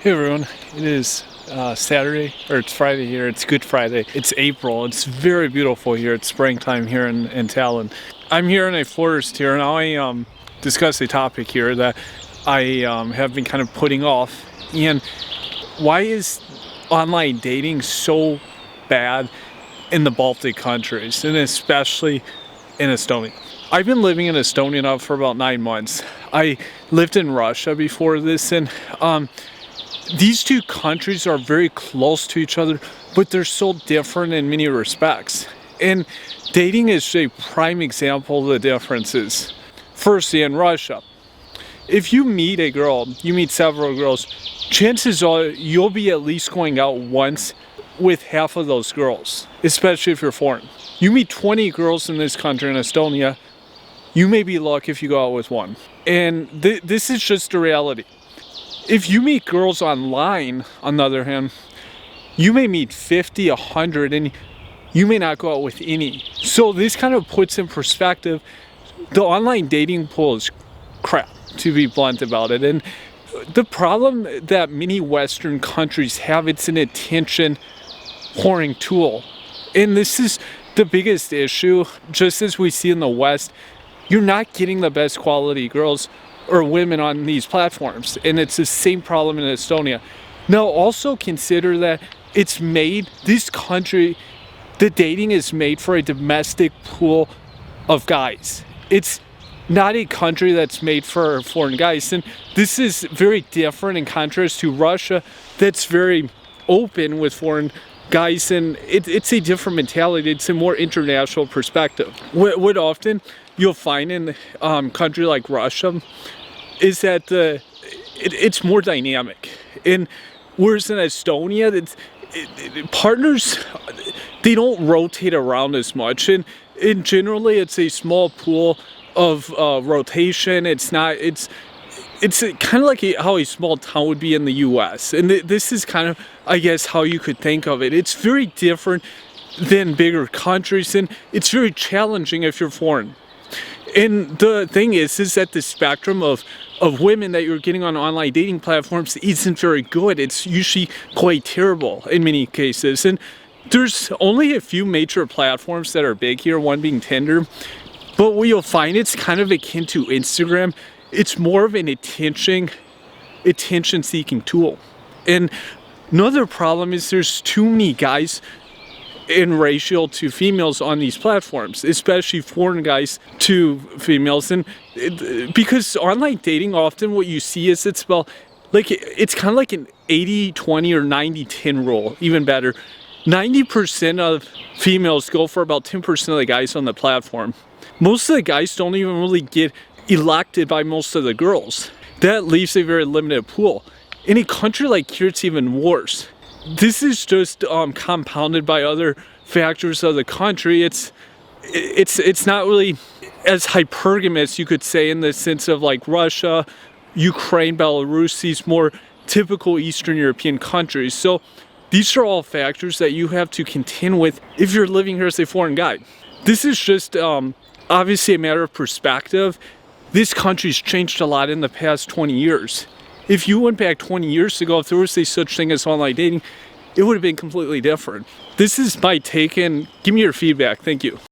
Hey everyone, it is Saturday, or it's Friday here, it's Good Friday. It's April, it's very beautiful here, it's springtime here in Tallinn. I'm here in a forest here, and I discuss a topic here that I have been kind of putting off. And why is online dating so bad in the Baltic countries, and especially in Estonia? I've been living in Estonia now for about 9 months. I lived in Russia before this, and these two countries are very close to each other, but they're so different in many respects. And dating is a prime example of the differences. Firstly, in Russia, if you meet a girl, you meet several girls, chances are you'll be at least going out once with half of those girls, especially if you're foreign. You meet 20 girls in this country, in Estonia, you may be lucky if you go out with one. And this is just the reality. If you meet girls online, on the other hand, you may meet 50, 100, and you may not go out with any. So this kind of puts in perspective, the online dating pool is crap, to be blunt about it. And the problem that many Western countries have, it's an attention whoring tool. And this is the biggest issue, just as we see in the West. You're not getting the best quality girls or women on these platforms, and it's the same problem in Estonia. Now also consider that it's made, this country, the dating is made for a domestic pool of guys. It's not a country that's made for foreign guys, and this is very different in contrast to Russia, that's very open with foreign guys, and it's a different mentality. It's a more international perspective. What often you'll find in a country like Russia is that it's more dynamic. And whereas in Estonia, partners, they don't rotate around as much. And generally, it's a small pool of rotation. It's kind of like how a small town would be in the US. And this is kind of, I guess, how you could think of it. It's very different than bigger countries, and it's very challenging if you're foreign. And the thing is that the spectrum of women that you're getting on online dating platforms isn't very good. It's usually quite terrible in many cases. And there's only a few major platforms that are big here, one being Tinder. But what you'll find, it's kind of akin to Instagram. It's more of an attention-seeking tool. And another problem is there's too many guys in ratio to females on these platforms, especially foreign guys to females. And because online dating, often what you see is it's kind of like an 80-20 or 90-10 rule, even better. 90% of females go for about 10% of the guys on the platform. Most of the guys don't even really get elected by most of the girls. That leaves a very limited pool. In a country like here, it's even worse. This is just compounded by other factors of the country. It's not really as hypergamous, you could say, in the sense of like Russia, Ukraine, Belarus, these more typical Eastern European countries. So these are all factors that you have to contend with if you're living here as a foreign guy. This is just obviously a matter of perspective. This country's changed a lot in the past 20 years. If you went back 20 years ago, if there was a such thing as online dating, it would have been completely different. This is my take, and give me your feedback. Thank you.